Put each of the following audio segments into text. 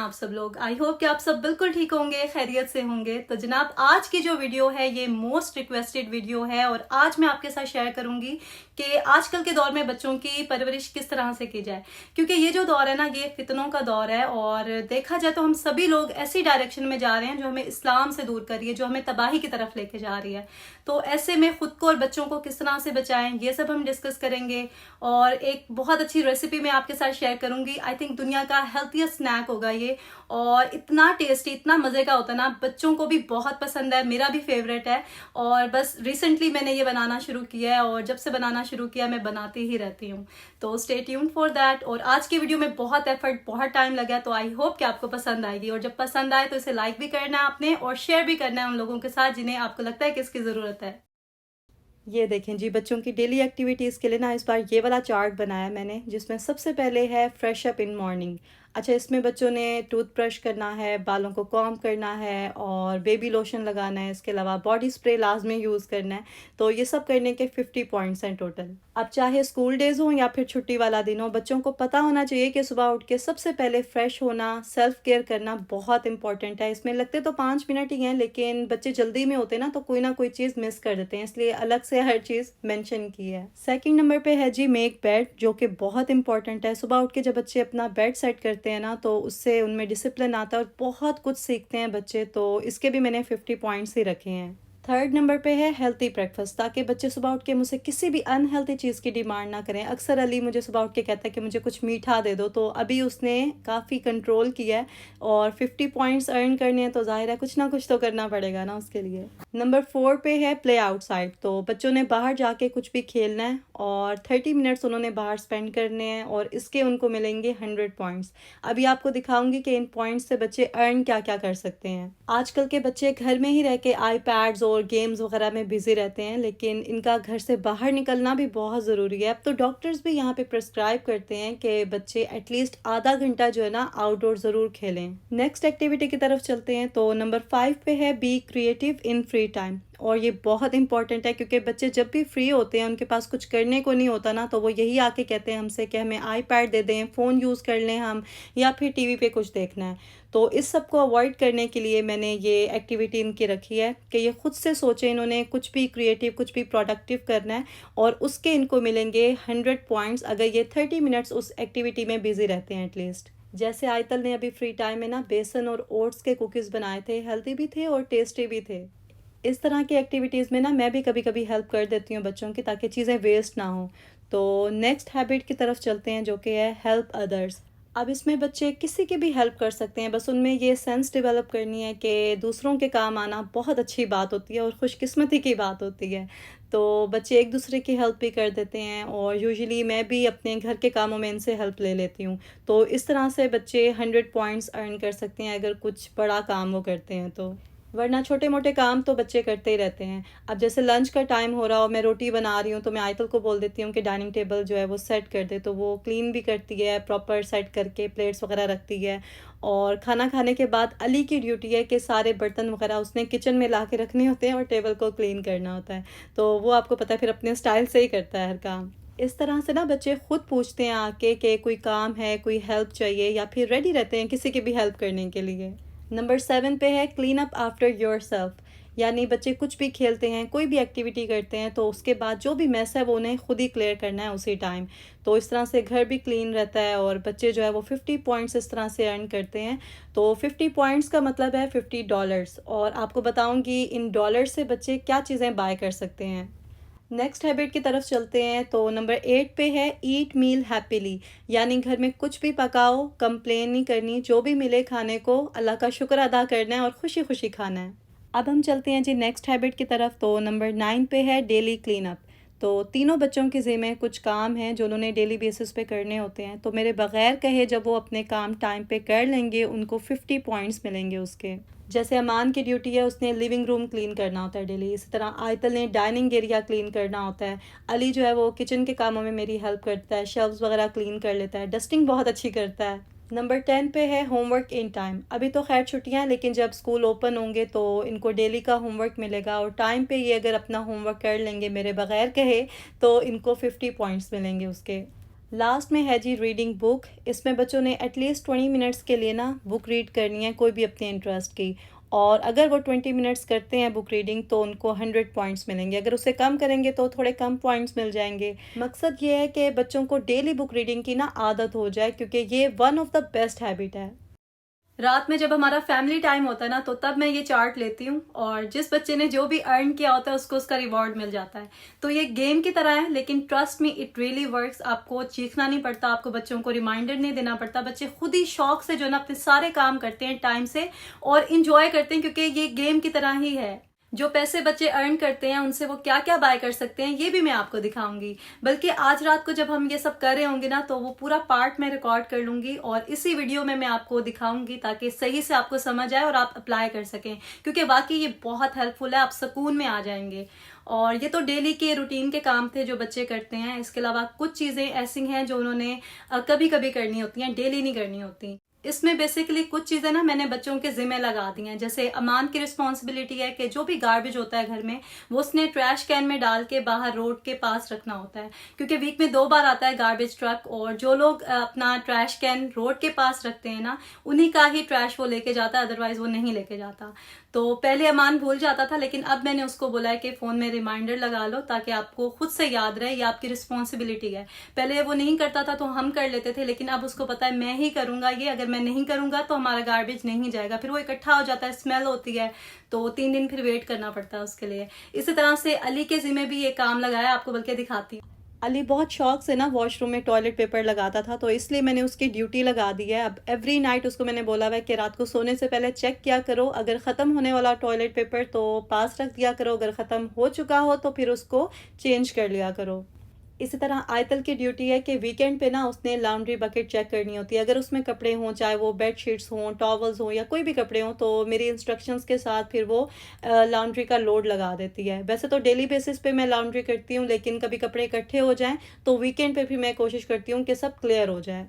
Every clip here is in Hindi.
आप सब लोग। आई होप कि आप सब बिल्कुल ठीक होंगे, खैरियत से होंगे। तो जनाब, आज की जो वीडियो है ये मोस्ट रिक्वेस्टेड वीडियो है और आज मैं आपके साथ शेयर करूंगी कि आजकल के दौर में बच्चों की परवरिश किस तरह से की जाए, क्योंकि ये जो दौर है ना, ये फितनों का दौर है और देखा जाए तो हम सभी लोग ऐसी डायरेक्शन में जा रहे हैं जो हमें इस्लाम से दूर कर रही है, जो हमें तबाही की तरफ लेके जा रही है। तो ऐसे में खुद को और बच्चों को किस तरह से बचाएं, ये सब हम डिस्कस करेंगे और एक बहुत अच्छी रेसिपी मैं आपके साथ शेयर करूंगी। आई थिंक दुनिया का हेल्थीएस्ट स्नैक होगा ये और इतना टेस्टी, इतना मजे का होता है ना, बच्चों को भी बहुत पसंद है, मेरा भी फेवरेट है। और बस रिसेंटली मैंने ये बनाना शुरू किया है और जब से बनाना शुरू किया मैं बनाती ही रहती हूँ। तो स्टे ट्यून्ड फॉर दैट। और आज की वीडियो में बहुत एफर्ट, बहुत टाइम लगा, तो आई होप कि आपको पसंद आएगी। और जब पसंद आए तो इसे लाइक भी करना है आपने और शेयर भी करना है उन लोगों के साथ जिन्हें आपको लगता है कि इसकी जरूरत है। ये देखें जी, बच्चों की डेली एक्टिविटीज़ के लिए ना इस बार ये वाला चार्ट बनाया मैंने, जिसमें सबसे पहले है फ्रेश अप इन मॉर्निंग। अच्छा, इसमें बच्चों ने टूथब्रश करना है, बालों को कॉम्ब करना है और बेबी लोशन लगाना है। इसके अलावा बॉडी स्प्रे लाजमी यूज़ करना है। तो ये सब करने के 50 पॉइंट्स हैं टोटल। अब चाहे स्कूल डेज हो या फिर छुट्टी वाला दिन हो, बच्चों को पता होना चाहिए कि सुबह उठ के सबसे पहले फ्रेश होना, सेल्फ केयर करना बहुत इंपॉर्टेंट है। इसमें लगते तो 5 मिनट ही हैं, लेकिन बच्चे जल्दी में होते ना तो कोई ना कोई चीज़ मिस कर देते हैं, इसलिए अलग से हर चीज़ मेंशन की है। सेकंड नंबर पे है जी मेक बेड, जो कि बहुत इंपॉर्टेंट है। सुबह उठ के जब बच्चे अपना बेड सेट करते हैं ना तो उससे उनमें डिसिप्लिन आता है और बहुत कुछ सीखते हैं बच्चे। तो इसके भी मैंने 50 पॉइंट्स ही रखे हैं। थर्ड नंबर पे है हेल्थी ब्रेकफास्ट, ताकि बच्चे सुबह उठ के मुझसे किसी भी अनहेल्थी चीज़ की डिमांड ना करें। अक्सर अली मुझे सुबह उठ के कहता है कि मुझे कुछ मीठा दे दो, तो अभी उसने काफ़ी कंट्रोल किया है और 50 पॉइंट्स अर्न करने हैं तो जाहिर है कुछ ना कुछ तो करना पड़ेगा ना उसके लिए। नंबर 4 पे है प्ले आउटसाइड। तो बच्चों ने बाहर जाके कुछ भी खेलना है और 30 मिनट्स उन्होंने बाहर स्पेंड करने हैं और इसके उनको मिलेंगे 100 पॉइंट्स। अभी आपको दिखाऊंगी कि इन पॉइंट्स से बच्चे अर्न क्या क्या कर सकते हैं। आजकल के बच्चे घर में ही रह के आईपैड्स और गेम्स वगैरह में बिजी रहते हैं, लेकिन इनका घर से बाहर निकलना भी बहुत ज़रूरी है। अब तो डॉक्टर्स भी यहाँ पे प्रिस्क्राइब करते हैं कि बच्चे एटलीस्ट आधा घंटा जो है ना आउटडोर ज़रूर खेलें। नेक्स्ट एक्टिविटी की तरफ चलते हैं। तो नंबर 5 पे है be creative in free time, और ये बहुत इंपॉर्टेंट है क्योंकि बच्चे जब भी फ्री होते हैं, उनके पास कुछ करने को नहीं होता ना, तो वो यही आके कहते हैं हमसे कि हमें आईपैड दे दें, फ़ोन यूज़ कर लें हम, या फिर टीवी पे कुछ देखना है। तो इस सब को अवॉइड करने के लिए मैंने ये एक्टिविटी इनकी रखी है कि ये खुद से सोचें, इन्होंने कुछ भी क्रिएटिव, कुछ भी प्रोडक्टिव करना है और उसके इनको मिलेंगे 100 पॉइंट्स अगर ये 30 मिनट्स उस एक्टिविटी में बिजी रहते हैं एटलीस्ट। जैसे आयतल ने अभी फ्री टाइम में ना बेसन और ओट्स के कुकीज़ बनाए थे, हेल्दी भी थे और टेस्टी भी थे। इस तरह की एक्टिविटीज़ में ना मैं भी कभी कभी हेल्प कर देती हूँ बच्चों की, ताकि चीज़ें वेस्ट ना हो। तो नेक्स्ट हैबिट की तरफ चलते हैं, जो कि है हेल्प अदर्स। अब इसमें बच्चे किसी की भी हेल्प कर सकते हैं, बस उनमें ये सेंस डेवलप करनी है कि दूसरों के काम आना बहुत अच्छी बात होती है और खुशकिस्मती की बात होती है। तो बच्चे एक दूसरे की हेल्प भी कर देते हैं और यूजुअली मैं भी अपने घर के कामों में इनसे हेल्प ले लेती हूँ। तो इस तरह से बच्चे 100 पॉइंट्स अर्न कर सकते हैं अगर कुछ बड़ा काम वो करते हैं तो, वरना छोटे मोटे काम तो बच्चे करते ही रहते हैं। अब जैसे लंच का टाइम हो रहा हो, मैं रोटी बना रही हूँ, तो मैं आयतल को बोल देती हूँ कि डाइनिंग टेबल जो है वो सेट कर दे, तो वो क्लीन भी करती है, प्रॉपर सेट करके प्लेट्स वगैरह रखती है। और खाना खाने के बाद अली की ड्यूटी है कि सारे बर्तन वगैरह उसने किचन में ला के रखने होते हैं और टेबल को क्लीन करना होता है। तो वो आपको पता है फिर अपने स्टाइल से ही करता है हर काम। इस तरह से ना बच्चे खुद पूछते हैं आके कि कोई काम है, कोई हेल्प चाहिए, या फिर रेडी रहते हैं किसी की भी हेल्प करने के लिए। नंबर 7 पे है clean up after your self, यानी बच्चे कुछ भी खेलते हैं, कोई भी एक्टिविटी करते हैं, तो उसके बाद जो भी मैस है वो उन्हें खुद ही क्लियर करना है उसी टाइम। तो इस तरह से घर भी क्लीन रहता है और बच्चे जो है वो 50 पॉइंट्स इस तरह से अर्न करते हैं। तो 50 पॉइंट्स का मतलब है $50। और आपको बताऊंगी इन डॉलर से बच्चे क्या चीज़ें बाय कर सकते हैं। नेक्स्ट हैबिट की तरफ चलते हैं। तो नंबर 8 पे है ईट मील हैप्पीली, यानी घर में कुछ भी पकाओ, कंप्लेन नहीं करनी, जो भी मिले खाने को अल्लाह का शुक्र अदा करना है और खुशी खुशी खाना है। अब हम चलते हैं जी नेक्स्ट हैबिट की तरफ। तो नंबर 9 पे है डेली क्लीन अप। तो तीनों बच्चों के ज़िम्मे कुछ काम हैं जो उन्होंने डेली बेसिस पे करने होते हैं, तो मेरे बगैर कहे जब वो अपने काम टाइम पे कर लेंगे उनको 50 पॉइंट्स मिलेंगे उसके। जैसे अमान की ड्यूटी है, उसने लिविंग रूम क्लीन करना होता है डेली। इसी तरह आयतल ने डाइनिंग एरिया क्लीन करना होता है। अली जो है वो किचन के कामों में मेरी हेल्प करता है, शेल्व्स वगैरह क्लीन कर लेता है, डस्टिंग बहुत अच्छी करता है। नंबर 10 पे है होमवर्क इन टाइम। अभी तो खैर छुट्टियां हैं, लेकिन जब स्कूल ओपन होंगे तो इनको डेली का होमवर्क मिलेगा और टाइम पे ये अगर अपना होमवर्क कर लेंगे मेरे बगैर कहे तो इनको 50 पॉइंट्स मिलेंगे उसके। लास्ट में है जी रीडिंग बुक। इसमें बच्चों ने एटलीस्ट 20 मिनट्स के लिए ना बुक रीड करनी है, कोई भी अपने इंटरेस्ट की। और अगर वो 20 मिनट्स करते हैं बुक रीडिंग तो उनको 100 पॉइंट्स मिलेंगे। अगर उससे कम करेंगे तो थोड़े कम पॉइंट्स मिल जाएंगे। मकसद ये है कि बच्चों को डेली बुक रीडिंग की ना आदत हो जाए, क्योंकि ये one of the best habit है। रात में जब हमारा फैमिली टाइम होता है ना, तो तब मैं ये चार्ट लेती हूँ और जिस बच्चे ने जो भी अर्न किया होता है उसको उसका रिवॉर्ड मिल जाता है। तो ये गेम की तरह है, लेकिन trust me it really works. आपको चीखना नहीं पड़ता, आपको बच्चों को रिमाइंडर नहीं देना पड़ता। बच्चे खुद ही शौक से जो है ना अपने सारे काम करते हैं टाइम से और इंजॉय करते हैं, क्योंकि ये गेम की तरह ही है। जो पैसे बच्चे अर्न करते हैं उनसे वो क्या क्या बाय कर सकते हैं ये भी मैं आपको दिखाऊंगी। बल्कि आज रात को जब हम ये सब कर रहे होंगे ना, तो वो पूरा पार्ट मैं रिकॉर्ड कर लूंगी और इसी वीडियो में मैं आपको दिखाऊंगी, ताकि सही से आपको समझ आए और आप अप्लाई कर सकें। क्योंकि वाकई ये बहुत हेल्पफुल है, आप सुकून में आ जाएंगे। और ये तो डेली के रूटीन के काम थे जो बच्चे करते हैं। इसके अलावा कुछ चीजें ऐसी हैं जो उन्होंने कभी कभी करनी होती हैं, डेली नहीं करनी होती। इसमें बेसिकली कुछ चीजें ना मैंने बच्चों के जिम्मे लगा दी हैं। जैसे अमान की रिस्पॉन्सिबिलिटी है कि जो भी गार्बेज होता है घर में वो उसने ट्रैश कैन में डाल के बाहर रोड के पास रखना होता है, क्योंकि वीक में 2 बार आता है गार्बेज ट्रक। और जो लोग अपना ट्रैश कैन रोड के पास रखते हैं ना, उन्हीं का ही ट्रैश वो लेके जाता है, अदरवाइज वो नहीं लेके जाता। तो पहले अमान भूल जाता था, लेकिन अब मैंने उसको बोला है कि फोन में रिमाइंडर लगा लो ताकि आपको खुद से याद रहे, ये आपकी रिस्पॉन्सिबिलिटी है। पहले वो नहीं करता था तो हम कर लेते थे, लेकिन अब उसको पता है मैं ही करूंगा ये। अगर मैं नहीं करूंगा तो हमारा गार्बेज नहीं जाएगा, फिर वो इकट्ठा हो जाता है, स्मेल होती है, तो 3 दिन फिर वेट करना पड़ता है उसके लिए। इसी तरह से अली के जिम्मे भी ये काम लगाया, आपको बल्कि दिखाती हूँ। अली बहुत शौक से ना वॉशरूम में टॉयलेट पेपर लगाता था, तो इसलिए मैंने उसकी ड्यूटी लगा दी है। अब एवरी नाइट उसको मैंने बोला हुआ है कि रात को सोने से पहले चेक किया करो, अगर ख़त्म होने वाला टॉयलेट पेपर तो पास रख दिया करो, अगर ख़त्म हो चुका हो तो फिर उसको चेंज कर लिया करो। इसी तरह आयतल की ड्यूटी है कि वीकेंड पे ना उसने लॉन्ड्री बकेट चेक करनी होती है। अगर उसमें कपड़े हों, चाहे वो बेड शीट्स हों, टॉवल्स हों या कोई भी कपड़े हों, तो मेरी इंस्ट्रक्शंस के साथ फिर वो लॉन्ड्री का लोड लगा देती है। वैसे तो डेली बेसिस पे मैं लॉन्ड्री करती हूँ, लेकिन कभी कपड़े इकट्ठे हो जाएं तो वीकेंड पे फिर मैं कोशिश करती हूँ कि सब क्लियर हो जाए।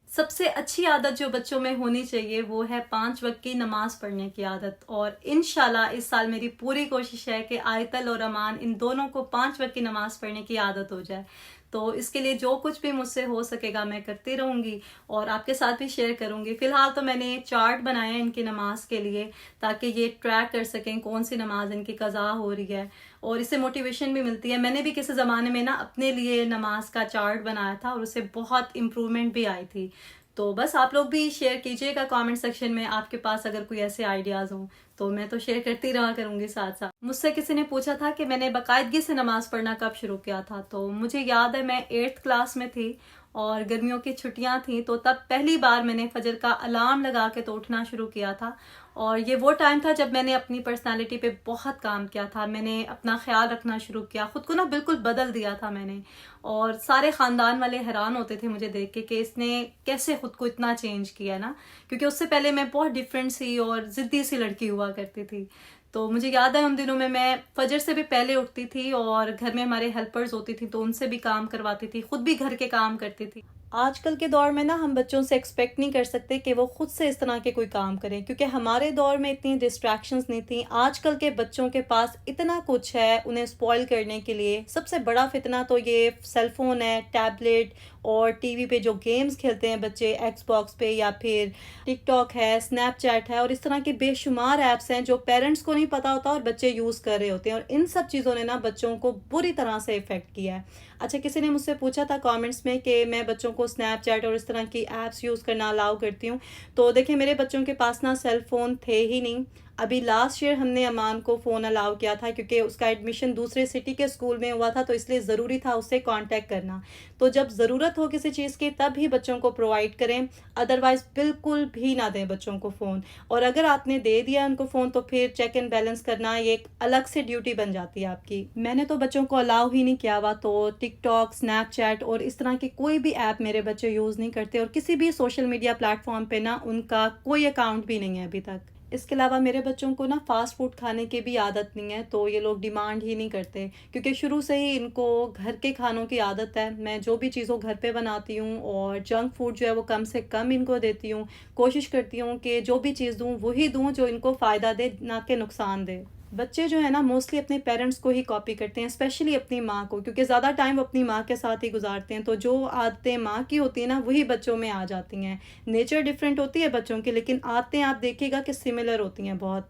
सबसे अच्छी आदत जो बच्चों में होनी चाहिए वो है 5 वक्त की नमाज पढ़ने की आदत। और इंशाल्लाह इस साल मेरी पूरी कोशिश है कि आयतल और अमान इन दोनों को 5 वक्त की नमाज पढ़ने की आदत हो जाए। तो इसके लिए जो कुछ भी मुझसे हो सकेगा मैं करती रहूंगी और आपके साथ भी शेयर करूंगी। फिलहाल तो मैंने चार्ट बनाया है इनकी नमाज के लिए, ताकि ये ट्रैक कर सकें कौन सी नमाज इनकी कज़ा हो रही है, और इससे मोटिवेशन भी मिलती है। मैंने भी किसी ज़माने में ना अपने लिए नमाज का चार्ट बनाया था और उससे बहुत इम्प्रूवमेंट भी आई थी। तो बस आप लोग भी शेयर कीजिएगा कमेंट सेक्शन में, आपके पास अगर कोई ऐसे आइडियाज़ हों तो मैं तो शेयर करती रहा करूंगी साथ साथ। मुझसे किसी ने पूछा था कि मैंने बाकायदगी से नमाज पढ़ना कब शुरू किया था, तो मुझे याद है मैं 8th क्लास में थी और गर्मियों की छुट्टियां थी, तो तब पहली बार मैंने फजर का अलार्म लगा के तो उठना शुरू किया था। और ये वो टाइम था जब मैंने अपनी पर्सनालिटी पे बहुत काम किया था। मैंने अपना ख्याल रखना शुरू किया, खुद को ना बिल्कुल बदल दिया था मैंने। और सारे खानदान वाले हैरान होते थे मुझे देख के कि इसने कैसे खुद को इतना चेंज किया ना, क्योंकि उससे पहले मैं बहुत डिफरेंट सी और जिद्दी सी लड़की हुआ करती थी। तो मुझे याद है उन दिनों में मैं फजर से भी पहले उठती थी और घर में हमारे हेल्पर्स होती थी तो उनसे भी काम करवाती थी, खुद भी घर के काम करती थी। आजकल के दौर में ना हम बच्चों से एक्सपेक्ट नहीं कर सकते कि वो खुद से इस तरह के कोई काम करें, क्योंकि हमारे दौर में इतनी डिस्ट्रैक्शंस नहीं थी। आजकल के बच्चों के पास इतना कुछ है उन्हें स्पॉइल करने के लिए। सबसे बड़ा फितना तो ये सेलफोन है, टैबलेट और टीवी पे जो गेम्स खेलते हैं बच्चे, एक्सबॉक्स पे या फिर टिकटॉक है, स्नैपचैट है और इस तरह के बेशुमार ऐप्स हैं जो पेरेंट्स को नहीं पता होता और बच्चे यूज़ कर रहे होते हैं। और इन सब चीज़ों ने ना बच्चों को बुरी तरह से इफ़ेक्ट किया है। अच्छा, किसी ने मुझसे पूछा था कमेंट्स में कि मैं बच्चों को स्नैपचैट और इस तरह की ऐप्स यूज़ करना अलाउ करती हूँ। तो देखिए, मेरे बच्चों के पास ना सेल फ़ोन थे ही नहीं। अभी लास्ट ईयर हमने अमान को फ़ोन अलाउ किया था, क्योंकि उसका एडमिशन दूसरे सिटी के स्कूल में हुआ था, तो इसलिए ज़रूरी था उससे कांटेक्ट करना। तो जब ज़रूरत हो किसी चीज़ की तब ही बच्चों को प्रोवाइड करें, अदरवाइज़ बिल्कुल भी ना दें बच्चों को फ़ोन। और अगर आपने दे दिया उनको फ़ोन तो फिर चेक एंड बैलेंस करना ये एक अलग से ड्यूटी बन जाती है आपकी। मैंने तो बच्चों को अलाउ ही नहीं किया हुआ, तो टिकटॉक, स्नैपचैट और इस तरह के कोई भी ऐप मेरे बच्चे यूज़ नहीं करते और किसी भी सोशल मीडिया प्लेटफॉर्म पे ना उनका कोई अकाउंट भी नहीं है अभी तक। इसके अलावा मेरे बच्चों को ना फास्ट फूड खाने की भी आदत नहीं है, तो ये लोग डिमांड ही नहीं करते, क्योंकि शुरू से ही इनको घर के खानों की आदत है। मैं जो भी चीज़ों घर पे बनाती हूँ और जंक फूड जो है वो कम से कम इनको देती हूँ। कोशिश करती हूँ कि जो भी चीज़ दूँ वही दूँ जो इनको फ़ायदा दे, ना कि नुकसान दे। बच्चे जो है ना मोस्टली अपने पेरेंट्स को ही कॉपी करते हैं, स्पेशली अपनी माँ को, क्योंकि ज़्यादा टाइम वो अपनी माँ के साथ ही गुजारते हैं। तो जो आदतें माँ की होती है ना वही बच्चों में आ जाती हैं। नेचर डिफरेंट होती है बच्चों की, लेकिन आदतें आप देखिएगा कि सिमिलर होती हैं बहुत।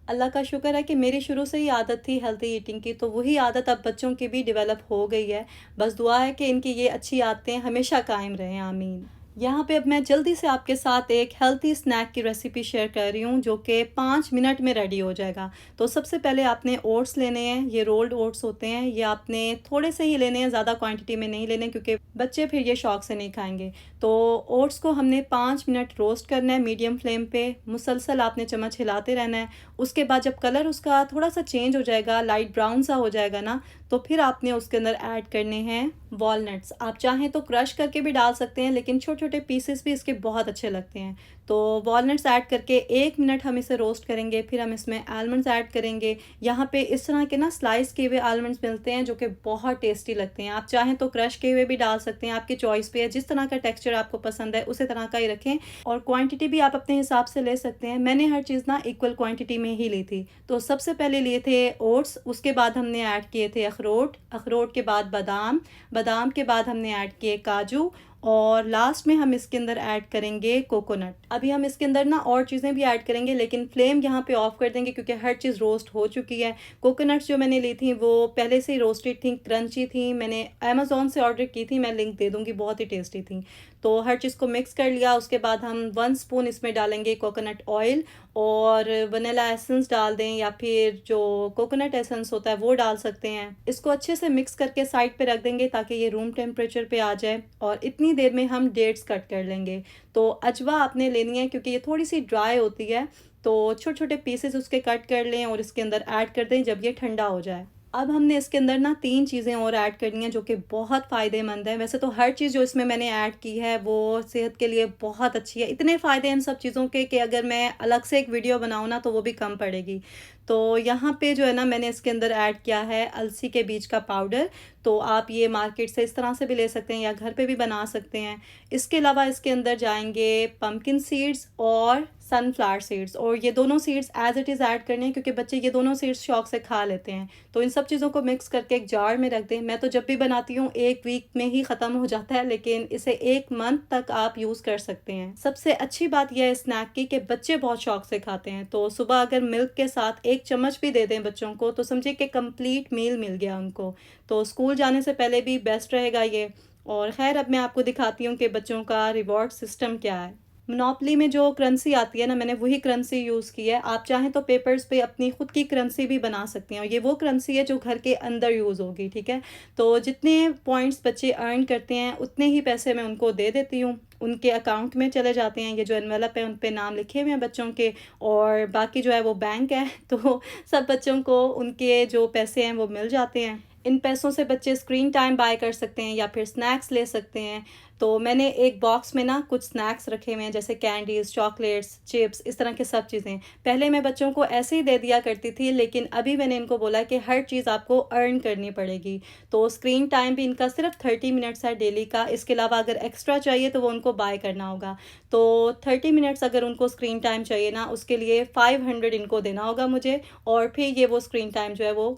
अल्लाह का शुक्र है कि मेरी शुरू से ही आदत थी हेल्थी ईटिंग की, तो वही आदत अब बच्चों की भी डेवलप हो गई है। बस दुआ है कि इनकी ये अच्छी आदतें हमेशा कायम रहें, आमीन। यहाँ पे अब मैं जल्दी से आपके साथ एक हेल्थी स्नैक की रेसिपी शेयर कर रही हूँ, जो कि 5 मिनट में रेडी हो जाएगा। तो सबसे पहले आपने ओट्स लेने हैं, ये रोल्ड ओट्स होते हैं। ये आपने थोड़े से ही लेने हैं, ज़्यादा क्वांटिटी में नहीं लेने, क्योंकि बच्चे फिर ये शौक से नहीं खाएंगे। तो ओट्स को हमने 5 मिनट रोस्ट करना है मीडियम फ्लेम पे। मुसलसल आपने चम्मच हिलाते रहना है। उसके बाद जब कलर उसका थोड़ा सा चेंज हो जाएगा, लाइट ब्राउन सा हो जाएगा ना, तो फिर आपने उसके अंदर ऐड करने हैं वॉलनट्स। आप चाहें तो क्रश करके भी डाल सकते हैं, लेकिन छोटे छोटे पीसेस भी इसके बहुत अच्छे लगते हैं। तो वॉलनट्स ऐड करके 1 मिनट हम इसे रोस्ट करेंगे। फिर हम इसमें आलमंड्स ऐड करेंगे। यहाँ पे इस तरह के ना स्लाइस किए हुए आलमंड्स मिलते हैं, जो कि बहुत टेस्टी लगते हैं। आप चाहें तो क्रश किए हुए भी डाल सकते हैं, आपकी चॉइस पे है। जिस तरह का टेक्सचर आपको पसंद है उसी तरह का ही रखें, और क्वांटिटी भी आप अपने हिसाब से ले सकते हैं। मैंने हर चीज़ ना इक्वल क्वांटिटी में ही ली थी। तो सबसे पहले लिए थे ओट्स, उसके बाद हमने ऐड किए थे अखरोट, अखरोट के बाद बादाम, बादाम के बाद हमने ऐड किए काजू, और लास्ट में हम इसके अंदर ऐड करेंगे कोकोनट। अभी हम इसके अंदर ना और चीज़ें भी ऐड करेंगे, लेकिन फ्लेम यहाँ पे ऑफ कर देंगे क्योंकि हर चीज़ रोस्ट हो चुकी है। कोकोनट्स जो मैंने ली थी वो पहले से ही रोस्टेड थी, क्रंची थी। मैंने अमेज़ॉन से ऑर्डर की थी, मैं लिंक दे दूँगी, बहुत ही टेस्टी थी। तो हर चीज़ को मिक्स कर लिया। उसके बाद हम 1 स्पून इसमें डालेंगे कोकोनट ऑयल, और वनीला एसेंस डाल दें, या फिर जो कोकोनट एसेंस होता है वो डाल सकते हैं। इसको अच्छे से मिक्स करके साइड पे रख देंगे ताकि ये रूम टेम्परेचर पे आ जाए, और इतनी देर में हम डेट्स कट कर लेंगे। तो अजवा आपने लेनी है क्योंकि ये थोड़ी सी ड्राई होती है, तो छोटे छोटे पीसेस उसके कट कर लें और इसके अंदर ऐड कर दें जब ये ठंडा हो जाए। अब हमने इसके अंदर ना 3 चीज़ें और ऐड करनी है, जो कि बहुत फ़ायदेमंद है। वैसे तो हर चीज़ जो इसमें मैंने ऐड की है वो सेहत के लिए बहुत अच्छी है। इतने फ़ायदे हैं इन सब चीज़ों के कि अगर मैं अलग से एक वीडियो बनाऊँ ना तो वो भी कम पड़ेगी। तो यहाँ पे जो है ना मैंने इसके अंदर ऐड किया है अलसी के बीज का पाउडर। तो आप ये मार्केट से इस तरह से भी ले सकते हैं या घर पे भी बना सकते हैं। इसके अलावा इसके अंदर जाएंगे पम्पकिन सीड्स और सनफ्लावर सीड्स, और ये दोनों seeds as it is add करने हैं क्योंकि बच्चे ये दोनों सीड्स शौक से खा लेते हैं। तो इन सब चीज़ों को मिक्स करके एक जार में रख दें। मैं तो जब भी बनाती हूँ 1 वीक में ही ख़त्म हो जाता है, लेकिन इसे 1 मंथ तक आप यूज़ कर सकते हैं। सबसे अच्छी बात यह है स्नैक की कि बच्चे बहुत शौक से खाते हैं। तो सुबह अगर मिल्क के साथ 1 चम्मच भी दे दें बच्चों को तो समझिए कि कंप्लीट मील मिल गया उनको। तो स्कूल जाने से पहले भी बेस्ट रहेगा ये। और ख़ैर अब मैं आपको दिखाती हूँ कि बच्चों का रिवॉर्ड सिस्टम क्या है। मोनोपली में जो करेंसी आती है ना, मैंने वही करेंसी यूज़ की है। आप चाहें तो पेपर्स पे अपनी खुद की करेंसी भी बना सकती हैं, और ये वो करेंसी है जो घर के अंदर यूज़ होगी, ठीक है। तो जितने पॉइंट्स बच्चे अर्न करते हैं उतने ही पैसे मैं उनको दे देती हूँ, उनके अकाउंट में चले जाते हैं। ये जो एनवेलप है उन पे नाम लिखे हुए हैं बच्चों के, और बाकी जो है वो बैंक है। तो सब बच्चों को उनके जो पैसे हैं वो मिल जाते हैं। इन पैसों से बच्चे स्क्रीन टाइम बाय कर सकते हैं या फिर स्नैक्स ले सकते हैं। तो मैंने एक बॉक्स में ना कुछ स्नैक्स रखे हुए हैं, जैसे कैंडीज़, चॉकलेट्स, चिप्स, इस तरह के सब चीज़ें। पहले मैं बच्चों को ऐसे ही दे दिया करती थी, लेकिन अभी मैंने इनको बोला कि हर चीज़ आपको अर्न करनी पड़ेगी। तो स्क्रीन टाइम भी इनका सिर्फ 30 मिनट्स है डेली का। इसके अलावा अगर एक्स्ट्रा चाहिए तो वो उनको बाय करना होगा। तो 30 मिनट्स अगर उनको स्क्रीन टाइम चाहिए ना, उसके लिए 500 इनको देना होगा मुझे, और फिर ये वो स्क्रीन टाइम जो है वो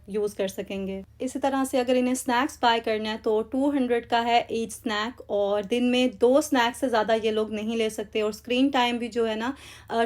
यूज़ कर सकेंगे। इसी तरह से अगर इन्हें स्नैक्स बाय करना है तो 200 का है ईच स्नैक, और दिन में 2 स्नैक्स से ज़्यादा ये लोग नहीं ले सकते। और स्क्रीन टाइम भी जो है ना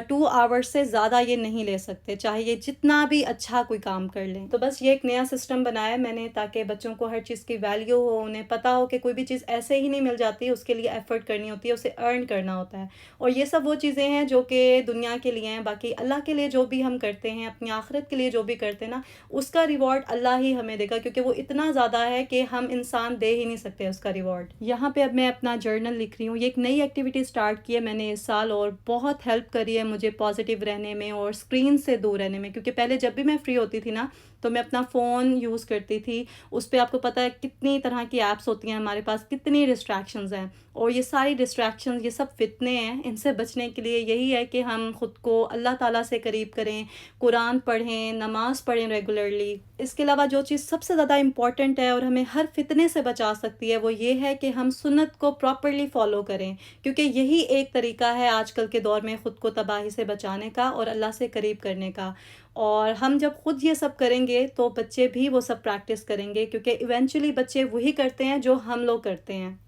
2 आवर्स से ज़्यादा ये नहीं ले सकते, चाहे ये जितना भी अच्छा कोई काम कर लें। तो बस ये एक नया सिस्टम बनाया है मैंने, ताकि बच्चों को हर चीज़ की वैल्यू हो, उन्हें पता हो कि कोई भी चीज़ ऐसे ही नहीं मिल जाती, उसके लिए एफर्ट करनी होती है, उसे अर्न करना होता है। और ये सब वो चीज़ें हैं जो कि दुनिया के लिए हैं। बाकी अल्लाह के लिए जो भी हम करते हैं, अपनी आखिरत के लिए जो भी करते हैं ना, उसका रिवॉर्ड अल्लाह ही हमें देगा, क्योंकि वो इतना ज़्यादा है कि हम इंसान दे ही नहीं सकते उसका रिवॉर्ड। यहाँ पे अब मैं अपना जर्नल लिख रही हूँ। ये एक नई एक्टिविटी स्टार्ट की है मैंने इस साल, और बहुत हेल्प करी है मुझे पॉजिटिव रहने में और स्क्रीन से दूर रहने में। क्योंकि पहले जब भी मैं फ्री होती थी ना तो मैं अपना फ़ोन यूज़ करती थी। उस पर आपको पता है कितनी तरह की ऐप्स होती हैं हमारे पास, कितनी डिस्ट्रैक्शंस हैं, और ये सारी डिस्ट्रैक्शंस, ये सब फितने हैं। इनसे बचने के लिए यही है कि हम ख़ुद को अल्लाह ताला से करीब करें, कुरान पढ़ें, नमाज़ पढ़ें रेगुलरली। इसके अलावा जो चीज़ सबसे ज़्यादा इम्पॉर्टेंट है और हमें हर फितने से बचा सकती है वो ये है कि हम सुन्नत को प्रॉपरली फ़ॉलो करें, क्योंकि यही एक तरीका है आजकल के दौर में ख़ुद को तबाही से बचाने का और अल्लाह से करीब करने का। और हम जब खुद ये सब करेंगे तो बच्चे भी वो सब प्रैक्टिस करेंगे, क्योंकि इवेंचुअली बच्चे वही करते हैं जो हम लोग करते हैं।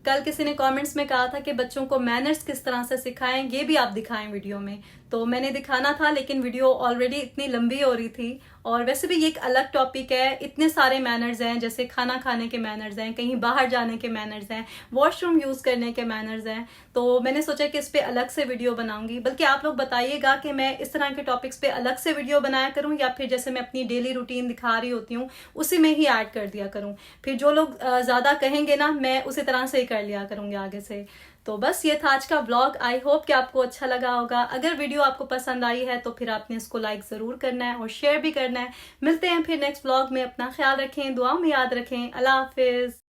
कल किसी ने कमेंट्स में कहा था कि बच्चों को मैनर्स किस तरह से सिखाएं, ये भी आप दिखाएं वीडियो में। तो मैंने दिखाना था, लेकिन वीडियो ऑलरेडी इतनी लंबी हो रही थी, और वैसे भी ये एक अलग टॉपिक है। इतने सारे मैनर्स हैं, जैसे खाना खाने के मैनर्स हैं, कहीं बाहर जाने के मैनर्स हैं, वॉशरूम यूज करने के मैनर्स हैं। तो मैंने सोचा कि इस पे अलग से वीडियो बनाऊंगी। बल्कि आप लोग बताइएगा कि मैं इस तरह के टॉपिक्स पे अलग से वीडियो बनाया करूं, या फिर जैसे मैं अपनी डेली रूटीन दिखा रही होती हूँ उसी में ही ऐड कर दिया करूं। फिर जो लोग ज्यादा कहेंगे ना, मैं उसी तरह से ही कर लिया करूंगी आगे से। तो बस ये था आज का व्लॉग। आई होप कि आपको अच्छा लगा होगा। अगर वीडियो आपको पसंद आई है तो फिर आपने इसको लाइक जरूर करना है और शेयर भी करना है। मिलते हैं फिर नेक्स्ट व्लॉग में। अपना ख्याल रखें, दुआ में याद रखें। अल्लाह हाफिज।